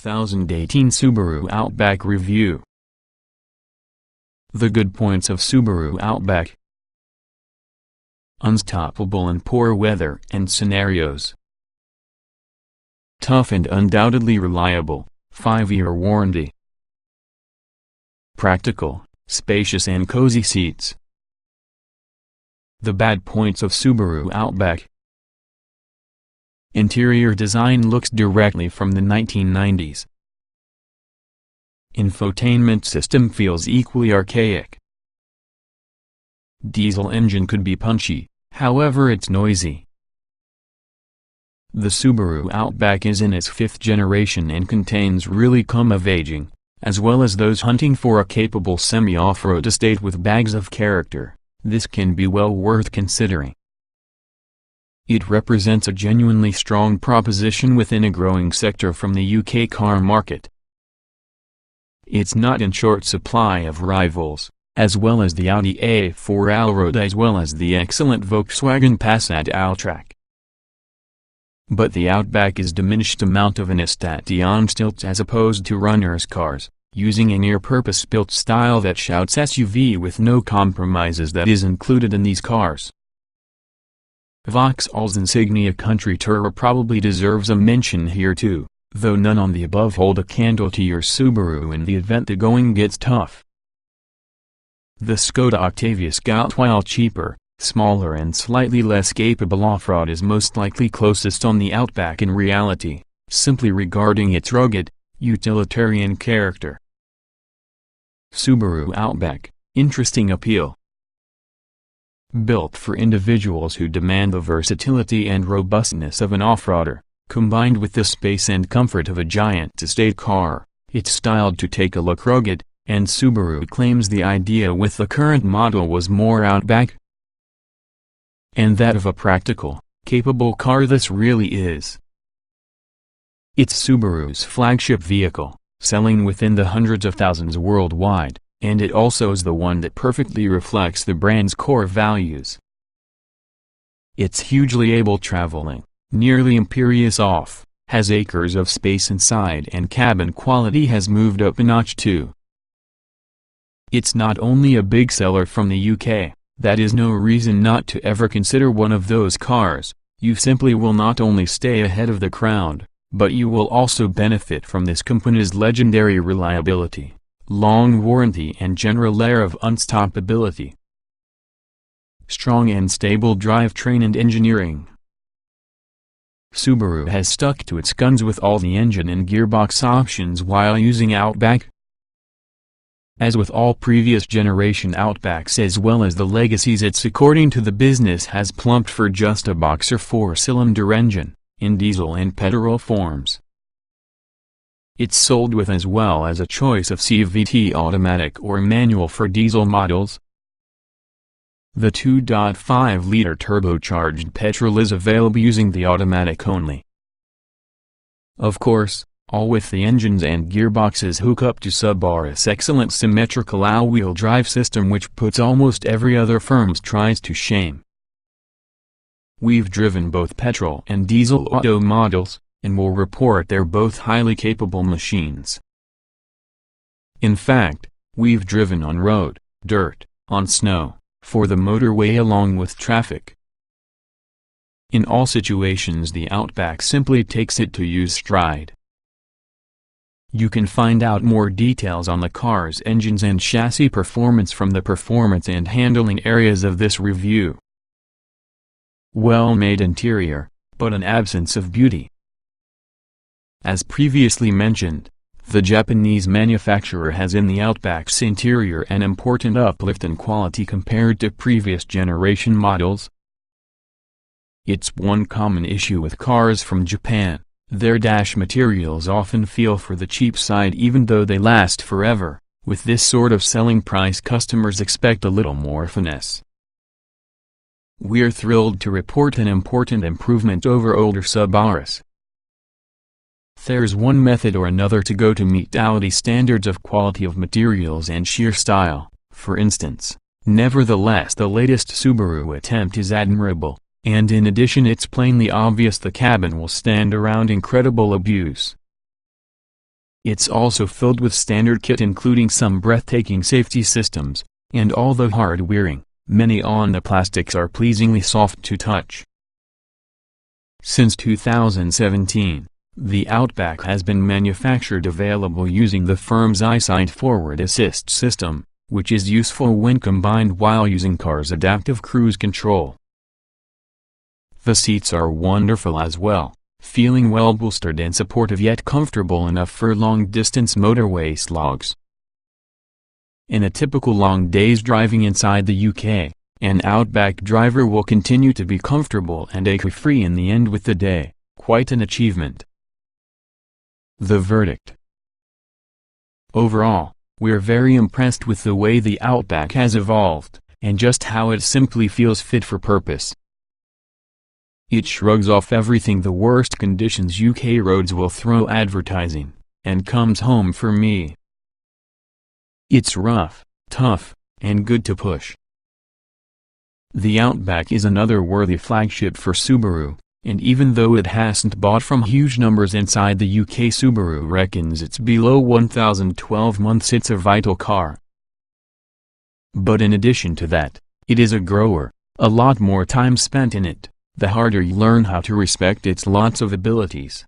2018 Subaru Outback Review. The good points of Subaru Outback: unstoppable in poor weather and scenarios. Tough and undoubtedly reliable, 5-year warranty. Practical, spacious and cozy seats. The bad points of Subaru Outback: interior design looks directly from the 1990s. Infotainment system feels equally archaic. Diesel engine could be punchy, however it's noisy. The Subaru Outback is in its 5th generation and contains really come of aging, as well as those hunting for a capable semi-off-road estate with bags of character. This can be well worth considering. It represents a genuinely strong proposition within a growing sector from the UK car market. It's not in short supply of rivals, as well as the Audi A4 Allroad as well as the excellent Volkswagen Passat Alltrack. But the Outback is diminished amount of an estate on stilts as opposed to runners' cars, using a near purpose-built style that shouts SUV with no compromises that is included in these cars. Vauxhall's Insignia Country Tourer probably deserves a mention here too, though none on the above hold a candle to your Subaru in the event the going gets tough. The Skoda Octavia Scout, while cheaper, smaller and slightly less capable off-road, is most likely closest on the Outback in reality, simply regarding its rugged, utilitarian character. Subaru Outback, interesting appeal. Built for individuals who demand the versatility and robustness of an off-roader, combined with the space and comfort of a giant estate car, it's styled to take a look rugged, and Subaru claims the idea with the current model was more Outback and that of a practical, capable car. This really is. It's Subaru's flagship vehicle, selling within the hundreds of thousands worldwide, and it also is the one that perfectly reflects the brand's core values. It's hugely able traveling, nearly imperious off, has acres of space inside, and cabin quality has moved up a notch too. It's not only a big seller from the UK, that is no reason not to ever consider one of those cars. You simply will not only stay ahead of the crowd, but you will also benefit from this company's legendary reliability, long warranty and general air of unstoppability. Strong and stable drivetrain and engineering. Subaru has stuck to its guns with all the engine and gearbox options while using Outback. As with all previous generation Outbacks as well as the legacies, it's according to the business has plumped for just a boxer 4-cylinder engine, in diesel and petrol forms. It's sold with as well as a choice of CVT automatic or manual for diesel models. The 2.5-liter turbocharged petrol is available using the automatic only. Of course, all with the engines and gearboxes hook up to Subaru's excellent symmetrical all-wheel drive system, which puts almost every other firm's tries to shame. We've driven both petrol and diesel auto models, and will report they're both highly capable machines. In fact, we've driven on road, dirt, on snow, for the motorway along with traffic. In all situations the Outback simply takes it to use stride. You can find out more details on the car's engines and chassis performance from the performance and handling areas of this review. Well-made interior, but an absence of beauty. As previously mentioned, the Japanese manufacturer has in the Outback's interior an important uplift in quality compared to previous generation models. It's one common issue with cars from Japan: their dash materials often feel for the cheap side even though they last forever. With this sort of selling price, customers expect a little more finesse. We're thrilled to report an important improvement over older Subarus. There's one method or another to go to meet Audi standards of quality of materials and sheer style, for instance. Nevertheless, the latest Subaru attempt is admirable, and in addition it's plainly obvious the cabin will stand around incredible abuse. It's also filled with standard kit including some breathtaking safety systems, and although hard-wearing, many on the plastics are pleasingly soft to touch. Since 2017, the Outback has been manufactured available using the firm's EyeSight forward assist system, which is useful when combined while using car's adaptive cruise control. The seats are wonderful as well, feeling well bolstered and supportive yet comfortable enough for long-distance motorway slogs. In a typical long day's driving inside the UK, an Outback driver will continue to be comfortable and ache-free in the end with the day, quite an achievement. The verdict. Overall, we're very impressed with the way the Outback has evolved, and just how it simply feels fit for purpose. It shrugs off everything the worst conditions UK roads will throw advertising, and comes home for me. It's rough, tough, and good to push. The Outback is another worthy flagship for Subaru, and even though it hasn't bought from huge numbers inside the UK, Subaru reckons it's below 1,012 months. It's a vital car. But in addition to that, it is a grower. A lot more time spent in it, the harder you learn how to respect its lots of abilities.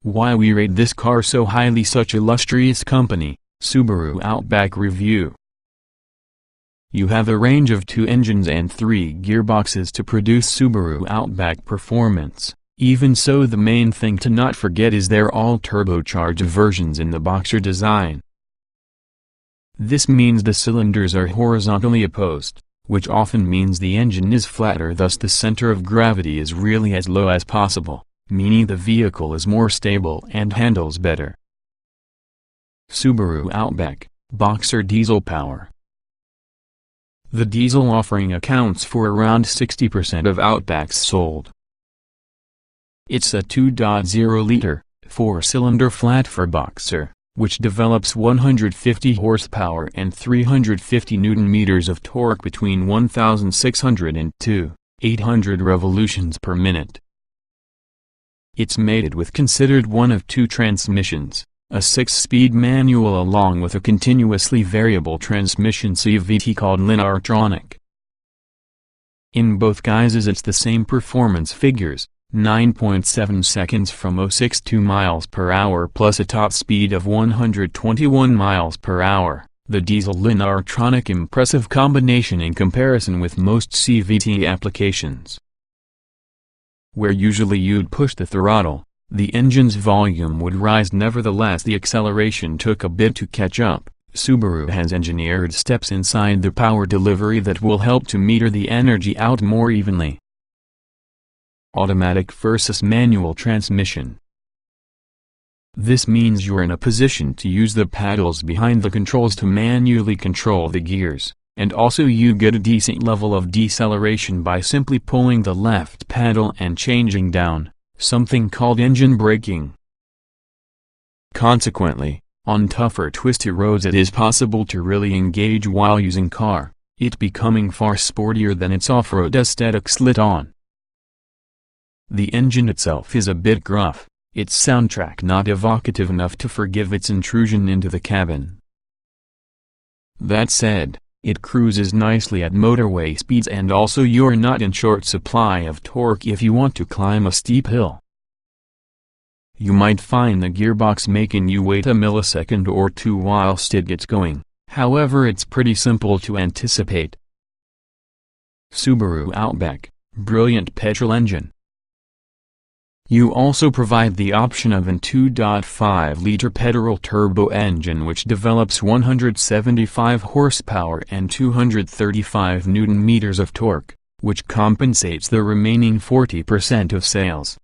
Why we rate this car so highly. Such illustrious company, Subaru Outback Review. You have a range of 2 engines and 3 gearboxes to produce Subaru Outback performance. Even so, the main thing to not forget is their all-turbocharged versions in the Boxer design. This means the cylinders are horizontally opposed, which often means the engine is flatter, thus the center of gravity is really as low as possible, meaning the vehicle is more stable and handles better. Subaru Outback, Boxer diesel power. The diesel offering accounts for around 60% of Outbacks sold. It's a 2.0-liter, 4-cylinder flat-four Boxer, which develops 150 horsepower and 350 Nm of torque between 1,600 and 2,800 revolutions per minute. It's mated with considered one of 2 transmissions, a 6-speed manual along with a continuously variable transmission CVT called Lineartronic. In both guises it's the same performance figures, 9.7 seconds from 0 to miles per hour plus a top speed of 121 miles per hour, the diesel Lineartronic impressive combination in comparison with most CVT applications. Where usually you'd push the throttle, the engine's volume would rise. Nevertheless, the acceleration took a bit to catch up. Subaru has engineered steps inside the power delivery that will help to meter the energy out more evenly. Automatic versus manual transmission. This means you're in a position to use the paddles behind the controls to manually control the gears, and also you get a decent level of deceleration by simply pulling the left paddle and changing down, something called engine braking. Consequently, on tougher twisty roads it is possible to really engage while using car, it becoming far sportier than its off-road aesthetics lit on. The engine itself is a bit gruff, its soundtrack not evocative enough to forgive its intrusion into the cabin. That said, it cruises nicely at motorway speeds, and also you're not in short supply of torque if you want to climb a steep hill. You might find the gearbox making you wait a millisecond or 2 whilst it gets going, however it's pretty simple to anticipate. Subaru Outback, brilliant petrol engine. You also provide the option of an 2.5-liter petrol turbo engine which develops 175 horsepower and 235 Nm of torque, which compensates the remaining 40% of sales.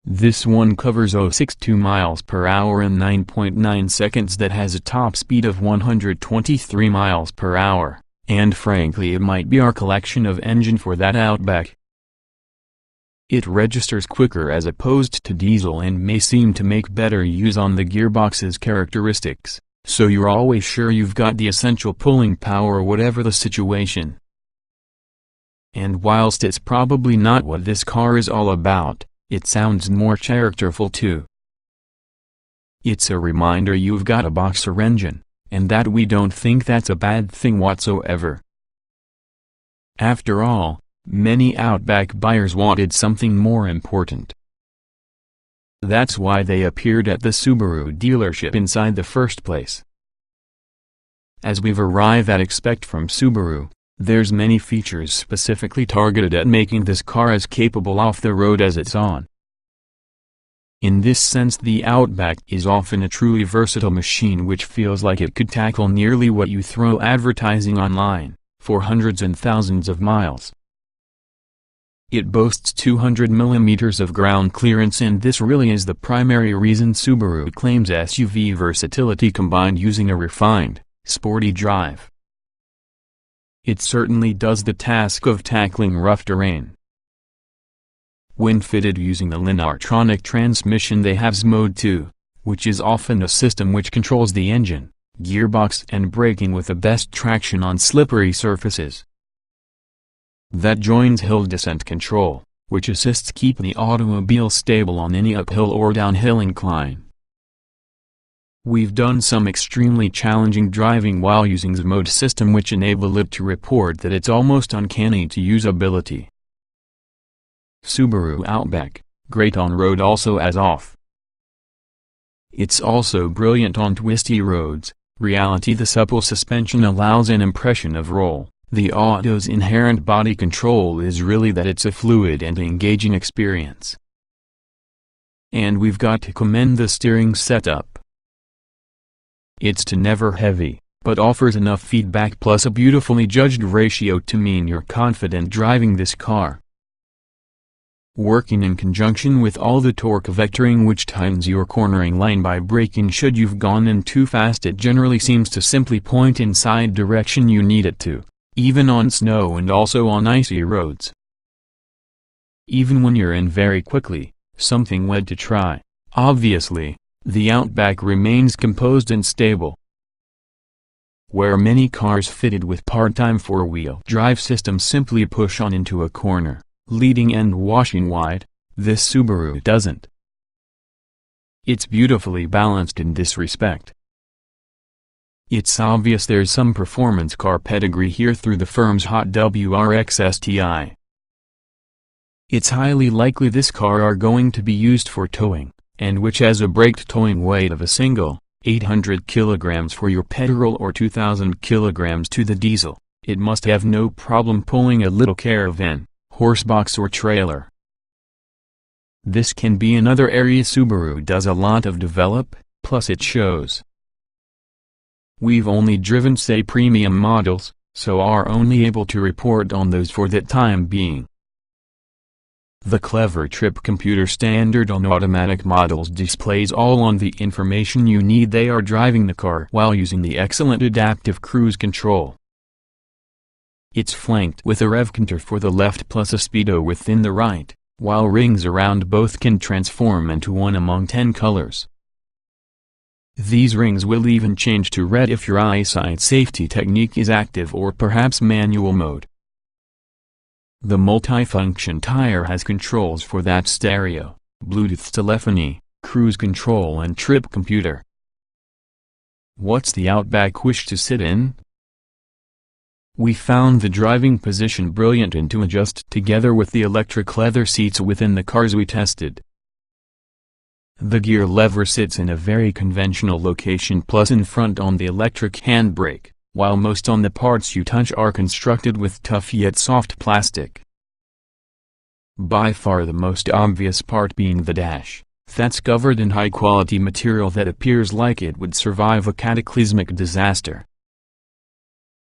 This one covers 0.62 miles per hour in 9.9 seconds that has a top speed of 123 miles per hour, and frankly it might be our collection of engine for that Outback. It registers quicker as opposed to diesel and may seem to make better use on the gearbox's characteristics, so you're always sure you've got the essential pulling power whatever the situation. And whilst it's probably not what this car is all about, it sounds more characterful too. It's a reminder you've got a boxer engine, and that we don't think that's a bad thing whatsoever. After all, many Outback buyers wanted something more important. That's why they appeared at the Subaru dealership inside the first place. As we've arrived at expect from Subaru, there's many features specifically targeted at making this car as capable off the road as it's on. In this sense, the Outback is often a truly versatile machine which feels like it could tackle nearly what you throw advertising online, for hundreds and thousands of miles. It boasts 200 mm of ground clearance, and this really is the primary reason Subaru claims SUV versatility combined using a refined, sporty drive. It certainly does the task of tackling rough terrain. When fitted using the Lineartronic transmission, they have Mode 2, which is often a system which controls the engine, gearbox and braking with the best traction on slippery surfaces. That joins hill descent control, which assists keep the automobile stable on any uphill or downhill incline. We've done some extremely challenging driving while using the mode system, which enable it to report that it's almost uncanny to usability. Subaru Outback, great on road also as off. It's also brilliant on twisty roads. Reality: the supple suspension allows an impression of roll. The Auto's inherent body control is really that it's a fluid and engaging experience. And we've got to commend the steering setup. It's never heavy, but offers enough feedback plus a beautifully judged ratio to mean you're confident driving this car. Working in conjunction with all the torque vectoring which tightens your cornering line by braking should you've gone in too fast, it generally seems to simply point inside direction you need it to, even on snow and also on icy roads. Even when you're in very quickly, something wet to try, obviously, the Outback remains composed and stable. Where many cars fitted with part-time four-wheel drive systems simply push on into a corner, leading and washing wide, this Subaru doesn't. It's beautifully balanced in this respect. It's obvious there's some performance car pedigree here through the firm's hot WRX STI. It's highly likely this car are going to be used for towing, and which has a braked towing weight of a single, 800 kilograms for your petrol or 2,000 kilograms to the diesel, it must have no problem pulling a little caravan, horsebox or trailer. This can be another area Subaru does a lot of develop, plus it shows. We've only driven say premium models, so are only able to report on those for the time being. The clever trip computer standard on automatic models displays all on the information you need. They are driving the car while using the excellent adaptive cruise control. It's flanked with a rev counter for the left plus a speedo within the right, while rings around both can transform into one among 10 colors. These rings will even change to red if your eyesight safety technique is active or perhaps manual mode. The multifunction tire has controls for that stereo, Bluetooth telephony, cruise control and trip computer. What's the Outback wish to sit in? We found the driving position brilliant and to adjust together with the electric leather seats within the cars we tested. The gear lever sits in a very conventional location plus in front on the electric handbrake, while most on the parts you touch are constructed with tough yet soft plastic. By far the most obvious part being the dash, that's covered in high-quality material that appears like it would survive a cataclysmic disaster.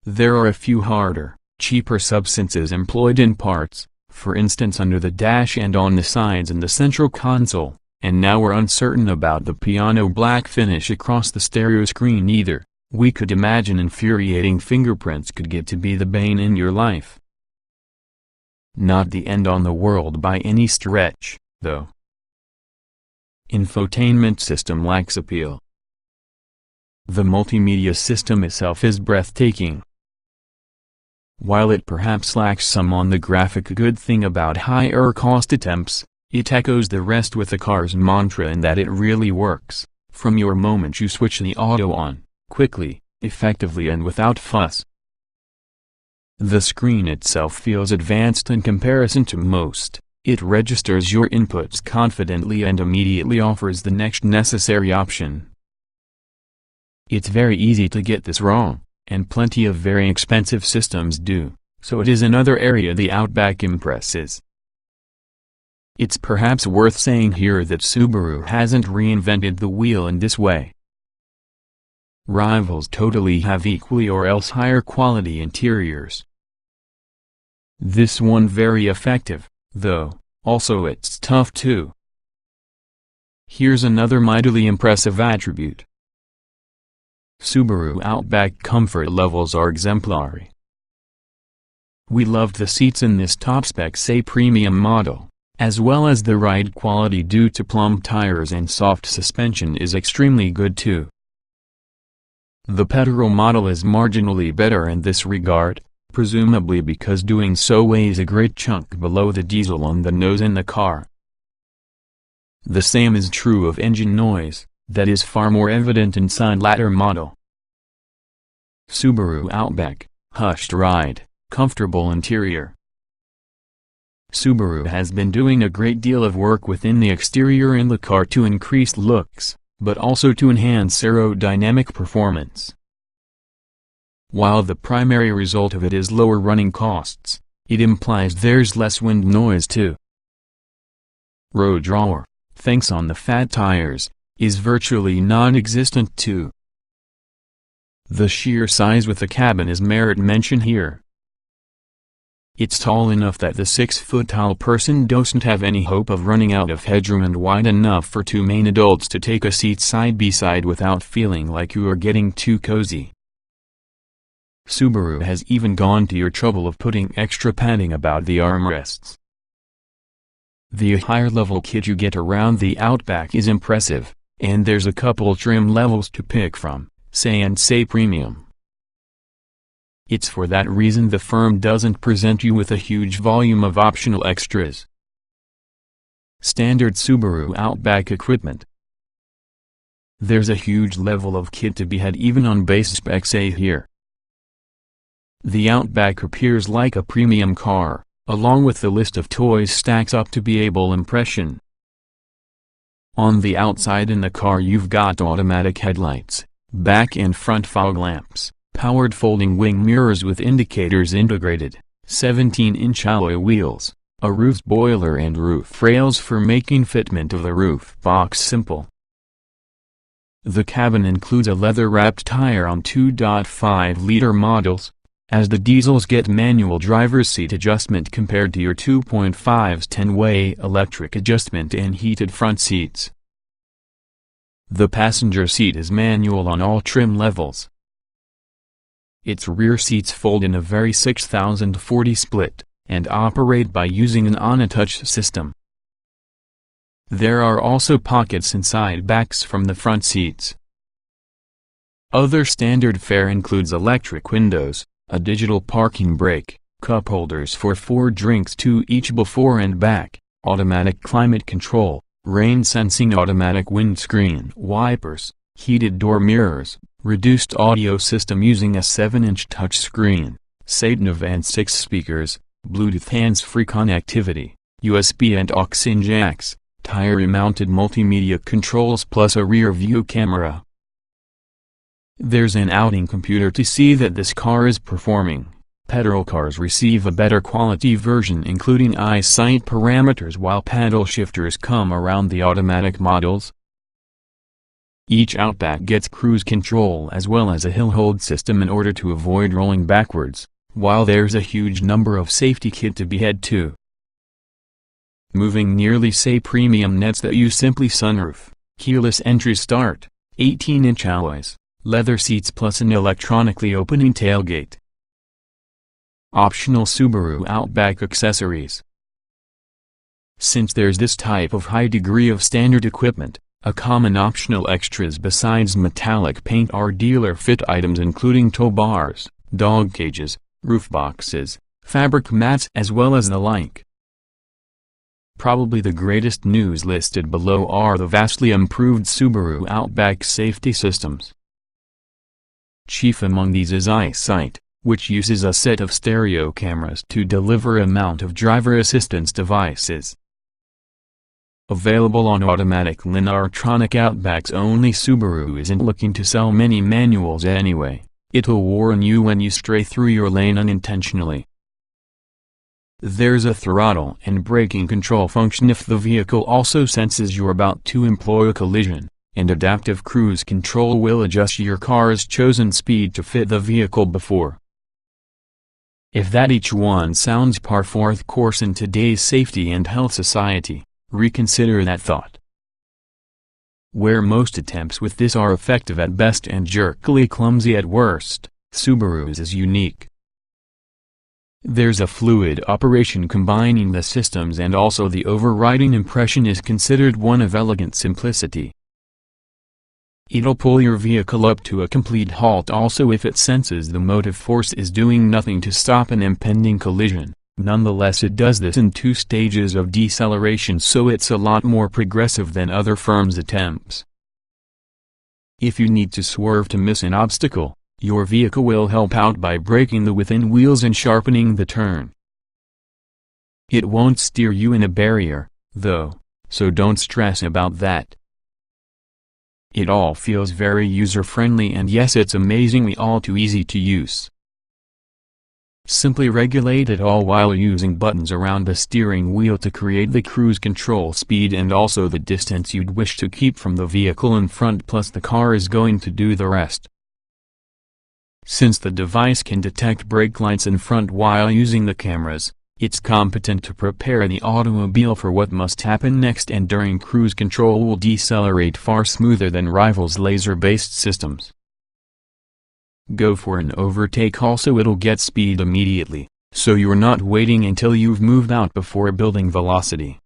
There are a few harder, cheaper substances employed in parts, for instance under the dash and on the sides and the central console, and now we're uncertain about the piano black finish across the stereo screen either. We could imagine infuriating fingerprints could get to be the bane in your life. Not the end on the world by any stretch, though. Infotainment system lacks appeal. The multimedia system itself is breathtaking. While it perhaps lacks some on the graphic, good thing about higher cost attempts, it echoes the rest with the car's mantra in that it really works. from your moment you switch the auto on, quickly, effectively and without fuss. The screen itself feels advanced in comparison to most. It registers your inputs confidently and immediately offers the next necessary option. It's very easy to get this wrong, and plenty of very expensive systems do, so it is another area the Outback impresses. It's perhaps worth saying here that Subaru hasn't reinvented the wheel in this way. Rivals totally have equally or else higher quality interiors. This one very effective, though, also it's tough too. Here's another mightily impressive attribute. Subaru Outback comfort levels are exemplary. We loved the seats in this top-spec say premium model, as well as the ride quality due to plumb tires and soft suspension is extremely good too. The petrol model is marginally better in this regard, presumably because doing so weighs a great chunk below the diesel on the nose in the car. The same is true of engine noise, that is far more evident inside latter model. Subaru Outback, hushed ride, comfortable interior. Subaru has been doing a great deal of work within the exterior in the car to increase looks, but also to enhance aerodynamic performance. While the primary result of it is lower running costs, it implies there's less wind noise too. Road drawer, thanks on the fat tires, is virtually non-existent too. The sheer size with the cabin is merit mention here. It's tall enough that the 6-foot-tall person doesn't have any hope of running out of headroom and wide enough for two main adults to take a seat side by side without feeling like you are getting too cozy. Subaru has even gone to your trouble of putting extra padding about the armrests. The higher-level kit you get around the Outback is impressive, and there's a couple trim levels to pick from, say Premium. It's for that reason the firm doesn't present you with a huge volume of optional extras. Standard Subaru Outback equipment. There's a huge level of kit to be had even on base specs here. The Outback appears like a premium car, along with the list of toys stacks up to be able impression. On the outside in the car you've got automatic headlights, back and front fog lamps, powered folding wing mirrors with indicators integrated, 17-inch alloy wheels, a roof spoiler and roof rails for making fitment of the roof box simple. The cabin includes a leather-wrapped tire on 2.5-liter models, as the diesels get manual driver's seat adjustment compared to your 2.5's 10-way electric adjustment and heated front seats. The passenger seat is manual on all trim levels. Its rear seats fold in a very 6040 split, and operate by using an on-a-touch system. There are also pockets and side backs from the front seats. Other standard fare includes electric windows, a digital parking brake, cup holders for 4 drinks to each before and back, automatic climate control, rain-sensing automatic windscreen wipers, heated door mirrors, reduced audio system using a 7-inch touchscreen, sat-nav and 6 speakers, Bluetooth hands-free connectivity, USB and aux jacks, tire-mounted multimedia controls plus a rear-view camera. There's an outing computer to see that this car is performing. Petrol cars receive a better quality version including eyesight parameters while paddle shifters come around the automatic models. Each Outback gets cruise control as well as a hill hold system in order to avoid rolling backwards, while there's a huge number of safety kit to be had too. Moving nearly say premium nets that use simply sunroof, keyless entry start, 18-inch alloys, leather seats plus an electronically opening tailgate. Optional Subaru Outback accessories. Since there's this type of high degree of standard equipment, a common optional extras besides metallic paint are dealer fit items including tow bars, dog cages, roof boxes, fabric mats as well as the like. Probably the greatest news listed below are the vastly improved Subaru Outback safety systems. Chief among these is EyeSight, which uses a set of stereo cameras to deliver a mount of driver assistance devices. Available on automatic lineartronic Outbacks only. Subaru isn't looking to sell many manuals anyway. It'll warn you when you stray through your lane unintentionally. There's a throttle and braking control function if the vehicle also senses you're about to employ a collision, and adaptive cruise control will adjust your car's chosen speed to fit the vehicle before. If that each one sounds par for the course in today's safety and health society, reconsider that thought. Where most attempts with this are effective at best and jerkily clumsy at worst, Subaru's is unique. There's a fluid operation combining the systems, and also the overriding impression is considered one of elegant simplicity. It'll pull your vehicle up to a complete halt also if it senses the motive force is doing nothing to stop an impending collision. Nonetheless, it does this in 2 stages of deceleration, so it's a lot more progressive than other firms' attempts. If you need to swerve to miss an obstacle, your vehicle will help out by braking the within wheels and sharpening the turn. It won't steer you in a barrier, though, so don't stress about that. It all feels very user-friendly, and yes, it's amazingly all too easy to use. Simply regulate it all while using buttons around the steering wheel to create the cruise control speed and also the distance you'd wish to keep from the vehicle in front, plus the car is going to do the rest. Since the device can detect brake lights in front while using the cameras, it's competent to prepare the automobile for what must happen next, and during cruise control will decelerate far smoother than rivals' laser-based systems. Go for an overtake also, it'll get speed immediately, so you're not waiting until you've moved out before building velocity.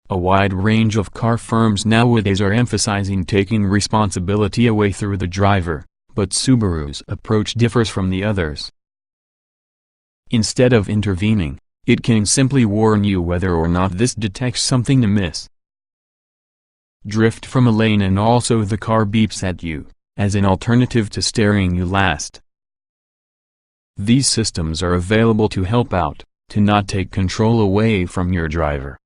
A wide range of car firms nowadays are emphasizing taking responsibility away through the driver, but Subaru's approach differs from the others. Instead of intervening, it can simply warn you whether or not this detects something to miss. Drift from a lane, and also the car beeps at you, as an alternative to staring you last. These systems are available to help out, to not take control away from your driver.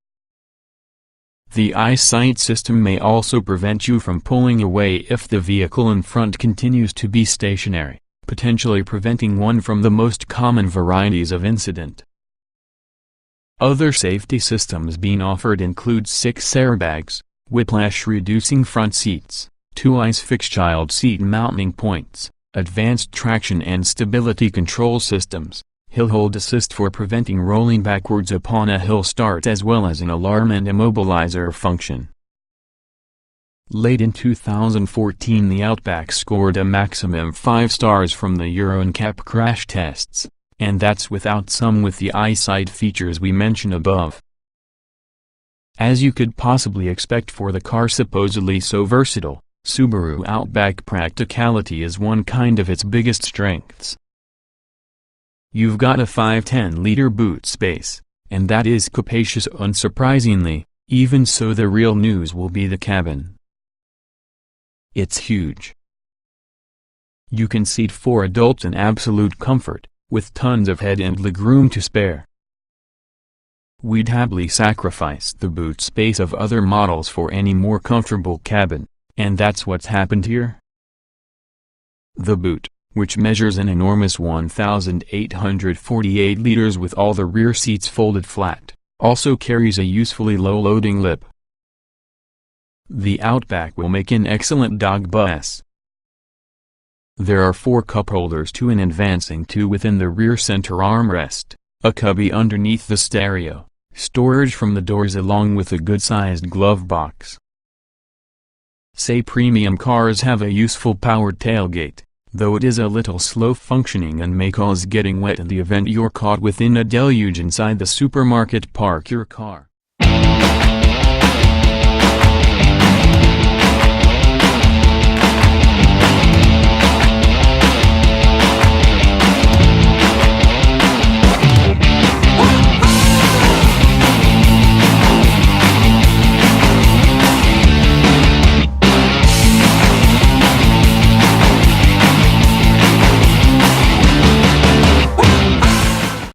The EyeSight system may also prevent you from pulling away if the vehicle in front continues to be stationary, potentially preventing one from the most common varieties of incident. Other safety systems being offered include 6 airbags, whiplash-reducing front seats, 2 ISOFIX child seat mounting points, advanced traction and stability control systems, hill hold assist for preventing rolling backwards upon a hill start, as well as an alarm and immobilizer function. Late in 2014, the Outback scored a maximum 5 stars from the Euro NCAP crash tests, and that's without some with the EyeSight features we mentioned above. As you could possibly expect for the car supposedly so versatile, Subaru Outback practicality is one kind of its biggest strengths. You've got a 510-liter boot space, and that is capacious unsurprisingly. Even so, the real news will be the cabin. It's huge. You can seat 4 adults in absolute comfort, with tons of head and legroom to spare. We'd happily sacrifice the boot space of other models for any more comfortable cabin, and that's what's happened here. The boot, which measures an enormous 1,848 liters with all the rear seats folded flat, also carries a usefully low-loading lip. The Outback will make an excellent dog bus. There are 4 cup holders, 2 in advancing 2 within the rear center armrest, a cubby underneath the stereo, storage from the doors along with a good-sized glove box. Say premium cars have a useful powered tailgate, though it is a little slow functioning and may cause getting wet in the event you're caught within a deluge inside the supermarket. Park your car